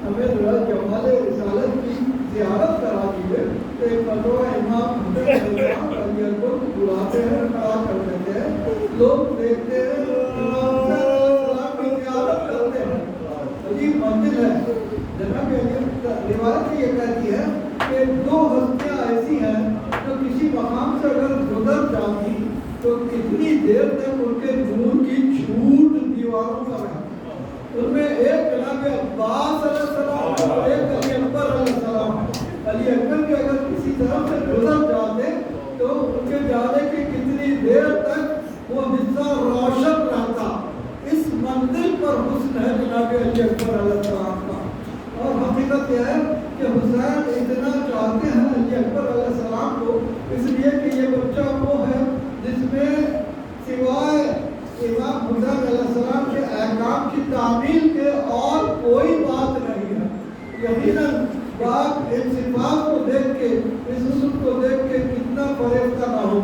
S2: ہمیں ذرا جمال رسالت کی زیارت کرا دیجیے۔ تو ایک مرتبہ امام حسین علیہ السلام کو بلاتے ہیں، کھڑا کر دیتے ہیں، لوگ دیکھتے ہیں امام حسین علیہ السلام کی زیارت کرتے ہیں۔ عجیب منزل ہے۔ جناب روایت یہ کہتی ہے کہ دو ہستیاں ایسی ہیں جو کسی مقام سے اگر گزر جاتی تو کتنی دیر تک ان کے نور کی چھوٹ دیواروں کا رہتی۔ ان میں ایک جناب عباس علیہ السلام اور ایک علی اکبر علیہ السلام۔ علی اکبر کے اگر کسی طرف سے گزر جاتے تو ان کے جانے کی کتنی دیر تک وہ حصہ روشن رہتا۔ اس منزل پر حسن ہے جناب علی اکبر علیہ السلام کا۔ اور حقیقت یہ ہے کہ حسین اتنا چاہتے ہیں علی اکبر علیہ السلام کو، اس لیے کہ یہ بچہ وہ ہے حسین علیہ السلام کے احکام کی تعمیل کے اور کوئی بات نہیں ہے. یقیناً باپ ان صفات کو دیکھ کے اس حسن کو دیکھ کے کتنا فریفتہ نہ ہو.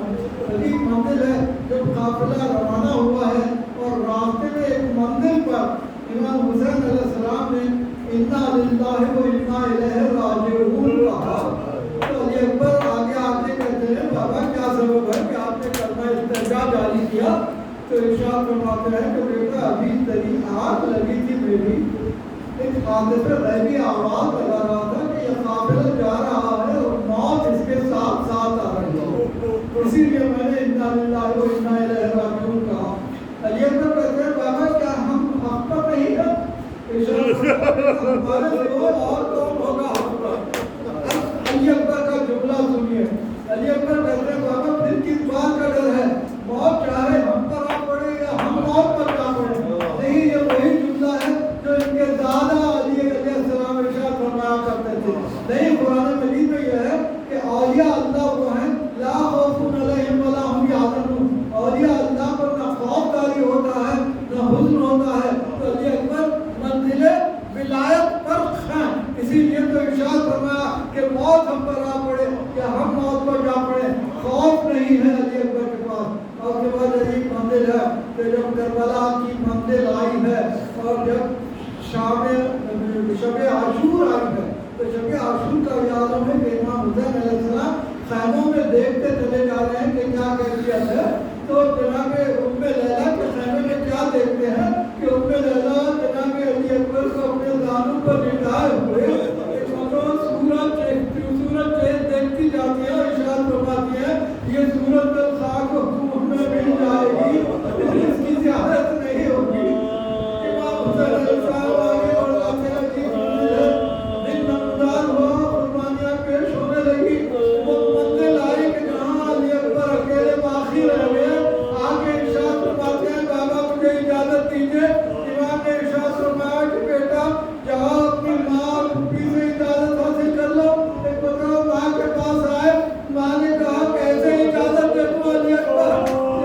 S2: عجیب منزل ہے جب قافلہ روانہ ہوا ہے اور راستے میں ایک منزل پر امام حسین علیہ السلام نے انا للہ و انا الیہ راجعون کہا تو علی اکبر آگے آتے کہتے ہیں بابا کیا سبب ہے کہ آپ نے کرنا استرجاع جاری کیا؟ تو ارشاد فرماتے ہیں کہ بیٹا ابھی تری آگ لگی تھی میری ایک حادثہ غیبی آواز لگا رہا تھا کہ یہ قافلہ جا رہا ہے اور موت اس کے ساتھ ساتھ آ رہی ہے. اسی لیے میں نے انا للہ و انا الیہ راجعون کہا. علی اکبر کہتے ہیں بابا کیا ہم حق پر نہیں ہیں؟ ہمارے سے اور کون ہوگا حق پر؟ علی اکبر کا جملہ سنیے. علی اکبر کہتے ہیں بابا پھر کس بات کا ڈر ہے؟ موت چاہے ہم پر آ پڑے یا ہم موت پر جا پڑے. نہیں یہ وہی جملہ ہے جو ان کے دادا علی علیہ السلام ارشاد فرمایا کرتے تھے. نہیں قرآن مجید میں یہ ہے کہ اولیاء اللہ وہ ہیں لا خوف علیہم ولا هم یحزنون. اولیاء اللہ پر نہ خوف طاری ہوتا ہے نہ حزن ہوتا ہے. تو علی اکبر منزل ولایت پر ہیں. اسی لیے تو ارشاد فرمایا کہ موت ہم پر آ پڑے یا ہم موت پر جا پڑے خوف نہیں ہے علی اکبر کے پاس. اور کے بعد عجیب منزل ہے کہ جب کربلا کی منزل آئی ہے اور جب شب عاشور آئی ہے تو شب عاشور کا یہ عالم ہے کہ امام حسین علیہ السلام خیموں میں دیکھتے چلے جا رہے ہیں کہ کیا کیفیت ہے. تو جناب ام لیلا کے خیمے میں کیا دیکھتے ہیں کہ ام لیلا جناب علی اکبر کو اپنے دانوں پر لٹائے ہوئے سورج دیکھتی جاتی ہے اور ارشاد فرماتی ہے یہ سورج کل خاک حکومت میں مل جائے گی اس کی زیارت نہیں ہوگی. امام حسین علیہ السلام آگے بڑھاتے ہیں کہ دن نمودار ہوا قربانیاں پیش ہونے لگی. وہ منزل آئی کہ جہاں علی اکبر اکیلے باقی رہ گئے. آگے ارشاد فرماتے ہیں بابا مجھے اجازت دیجیے. امام نے ارشاد فرمایا کہ بیٹا جاؤ اپنی ماں پھوپھی سے اجازت حاصل کر لو. ایک بتاؤ ماں کے پاس آئے. ماں نے کہا کیسے اجازت دے دوں علی اکبر؟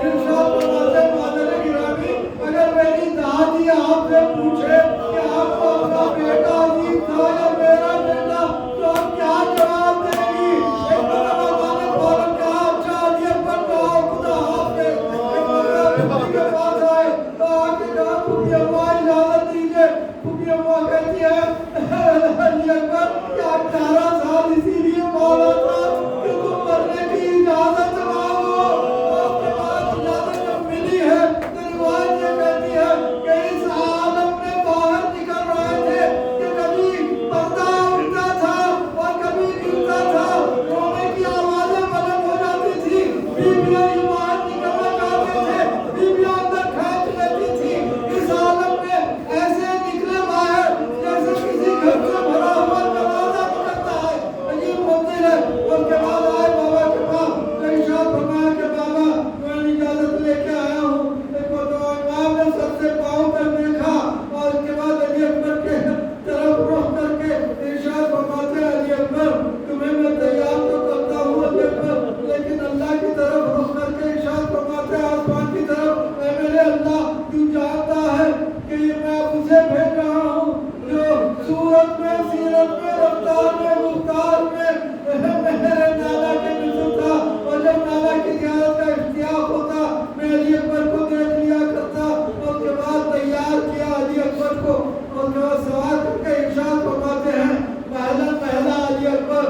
S2: ارشاد فرماتے ہیں مادر گرامی اگر میری دادی آپ سے پوچھے کہ آپ کو اپنا بیٹا عزیز تھا یا میرا بیٹا تو آپ کیا جواب دیں گی؟ ایک مرتبہ ماں نے فوراً کہا اچھا علی اکبر کہا خدا حافظ. ایک مرتبہ پھوپھی کے پاس آئے تو آ کے کہا پھوپھی اماں اجازت دیجیے. پھوپھی اماں کہتی ہے علی اکبر کیا 18 سال اسی لیے مولا تھا کہ تم مرنے کی اجازت مانگو. اس کے بعد اجازت جب ملی ہے تو روایت یہ کہتی ہے کہ اس عالم میں باہر نکل رہے تھے کہ کبھی پردہ اٹھتا تھا اور کبھی گرتا تھا. رونے کی آوازیں بلند ہو جاتی تھی. بیویاں ہی باہر نکلنا چاہتے تھے. بیویاں اندر کھینچ لیتی تھی. اس عالم میں ایسے نکلے باہر جیسے کسی گھر سے بھرا ہوا جنازہ نکلتا ہے. عجیب منزل ہے. اس کے بعد آئے بابا کے پاس تو ارشاد فرمایا کہ بابا میں اجازت لے کے آیا ہوں. ایک مرتبہ امام نے سب سے پاؤں تک دیکھا اور اس کے بعد علی اکبر کے طرف رخ کر کے ارشاد فرماتے ہیں علی اکبر تمہیں میں تیار تو کرتا ہوں علی اکبر لیکن اللہ کی طرف رخ کر کے ارشاد فرماتے ہیں آسمان کی طرف اے میرے اللہ تو جانتا ہے کہ یہ میں اسے بھیج رہا ہوں جو صورت میں سیرت میں رفتار میں گفتار میں میرے نانا کے مثل تھا. اور جب نانا کی زیارت کا اشتیاق ہوتا میں علی اکبر کو دیکھ لیا کرتا. اور کے بعد تیار کیا علی اکبر کو اور جو سوار کر کے ارشاد فرماتے ہیں پہلا پہلا علی اکبر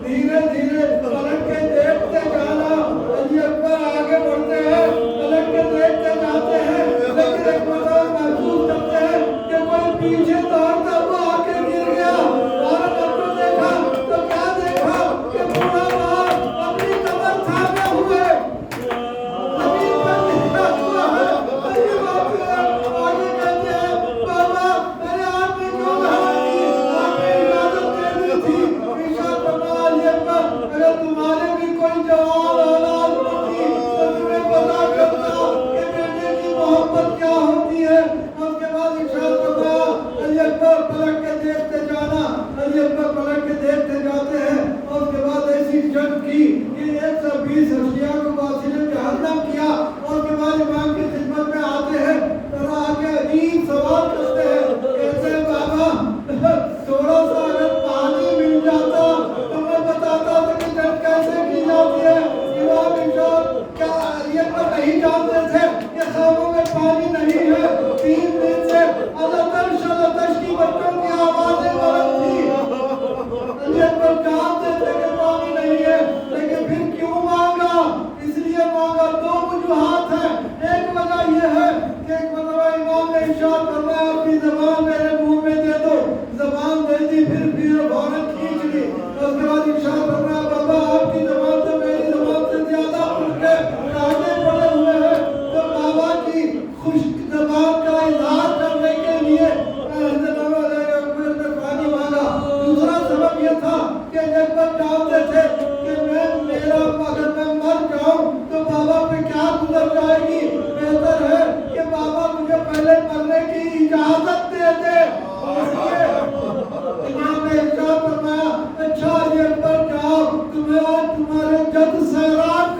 S2: دھیرے دھیرے پلٹ کے دیکھتے جانا. علی اکبر آگے بڑھتے ہیں پلٹ کے دیکھتے جاتے ہیں لیکن ایک مرتبہ محسوس کرتے ہیں کہ کوئی پیچھے دوڑتا ہوا آ کے گر گیا. اور اگر دیکھا تو کیا دیکھا کہ پورا باغ اپنی کمر تھامے ہوئے زمین پر گر ہوا ہے. علی بات ہے آگے کہتے ہیں بابا میرے آپ نے کیوں کہا کہ آپ نے اجازت دے دی تھی. ارشاد فرمایا علی اکبر اگر تمہارے بھی کوئی جوان اولاد ہوتی تو تمہیں پتا چلتا کہ بیٹے کی محبت کیا ہوتی ہے. اس کے بعد ارشاد فرمایا علی اکبر پلٹ کے دیکھتے جانا. علی اکبر پلٹ کے دیکھتے جاتے ہیں. اور اس کے بعد ایسی جنگ کی کہ 120 اشیاء کو واصل جہنم کیا. اور اس کے بعد امام کی خدمت میں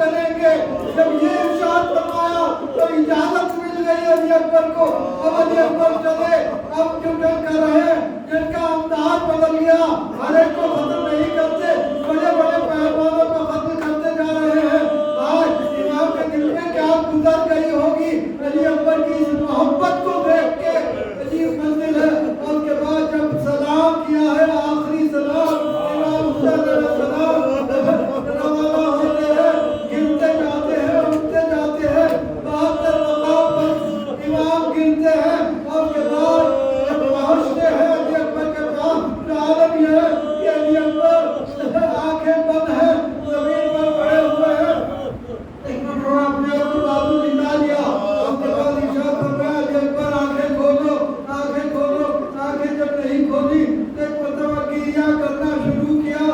S2: کریں گے. جب یہ ارشاد فرمایا تو اجازت مل گئی علی اکبر کو. اب علی اکبر چلے. اب جو کر رہے ہیں جن کا انداز بدل گیا, ہر ایک کو ختم نہیں کرتے, بڑے بڑے پہلوانوں کو ختم کرتے جا رہے ہیں. آج امام کے دل میں کیا گزر گئی ہوگی علی اکبر کی اس محبت کو دیکھ کے. عجیب منزل ہے. اور اس کے بعد جب سلام کیا ہے, آخری سلام امام حسین علیہ السلام روانہ ہوتے ہیں, گرتے جاتے ہیں, اٹھتے جاتے ہیں, 72 مقام پر امام گرتے ہیں. اور اس کے بعد جب پہنچتے ہیں علی اکبر کے پاس, تو عالم یہ ہے کہ علی اکبر آنکھیں بند ہیں, زمین پر پڑے ہوئے ہیں. ایک مرتبہ اپنے آپ کو بازو نکال لیا. اس کے بعد ارشاد فرمایا علی اکبر آنکھیں کھولو, آنکھیں کھولو. آنکھیں جب نہیں کھولی ایک مرتبہ گریہ کرنا شروع کیا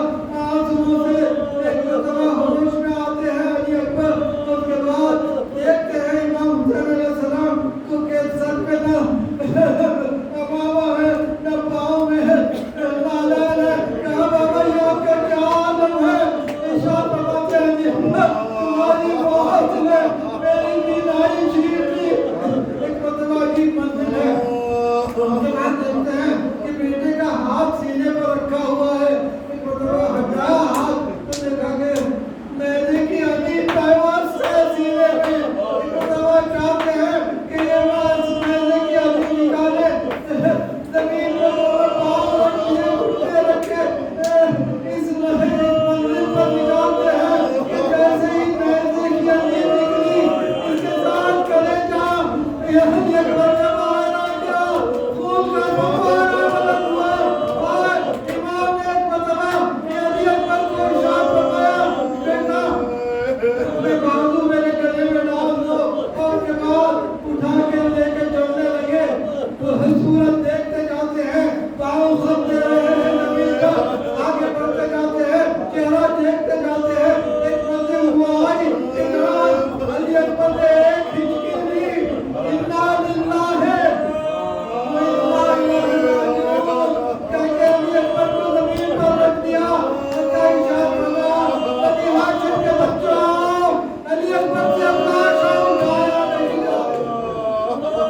S2: آنسوؤں سے. ایک مرتبہ ہوش میں آتے ہیں علی اکبر. اس کے بعد دیکھتے ہیں امام حسین علیہ السلام کو کہ سر پہ نہ امامہ ہے نہ پاؤں میں ہے, لالان ہے. کہا بابا یہ آپ کا کیا عالم ہے؟ ارشاد فرماتے ہیں علی اکبر تمہاری بہت نے میری بینائی چھین لی. ایک مرتبہ عجیب منزل ہے. اس کے بعد دیکھتے ہیں کہ بیٹے کا ہاتھ سینے پر رکھا ہوا ہے. ایک مرتبہ ہٹایا ہاتھ, تو دیکھا کہ میدے کی عجیب پیوست ہے سینے میں. ایک مرتبہ چاہتے ہیں کہ یہ ماس میدے کی عجیب نکالے, زمین پر پاؤں رکھے, گھٹنے رکھے, اس منزل پر نکالتے ہیں کہ جیسے ہی میدے کی عجیب نکلی اس کے ساتھ چلے جا. یہ علی اکبر کا باہر آ گیا, خون کا بخار بلند ہوا. اور امام نے ایک مرتبہ علی اکبر کو ارشاد فرمایا, بیٹا اپنے بازو میرے گلے میں ڈال دو. اور اس کے بعد اٹھا کے لے کے چلنے لگے. تو صورت دیکھتے جاتے ہیں, پاؤں خم دے رہے ہیں نبی کا, آگے بڑھتے جاتے ہیں, چہرہ دیکھتے جاتے ہیں. ایک منزل ہوا آئی کہ جہاں علی اکبر نے ایک ہچکی لی, انا للہ ہے و انا الیہ راجعون کہہ کے علی اکبر کو زمین پر رکھ دیا. کا ارشاد فرمایا, بنی ہاشم کے بچوں, علی اکبر سے اپنا شاہ اٹھایا نہیں جاتا.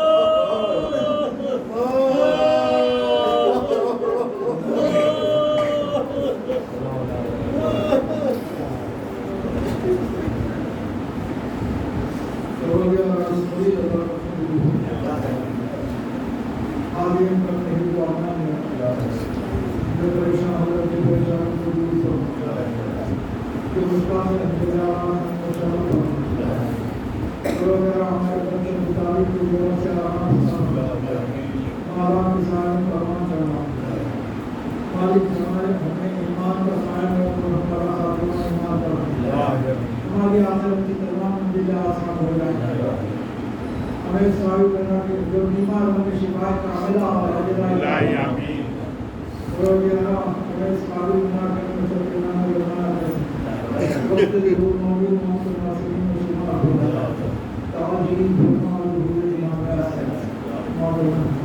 S2: ہماری آخرت کی تمام منزلیں آسان ہو جائیں. ہمیں سوال کرنا کہ جو بیمار ہوں گے شفایت کا عملہ ہمیں آمین. ہمیں سوال کرنا کہ مصر کے نام رمانا کریں. وقت ضرور موجود محمد ناصرین و شمار ہوگا. تعاجین فرما و ظہور امام راسل مولانا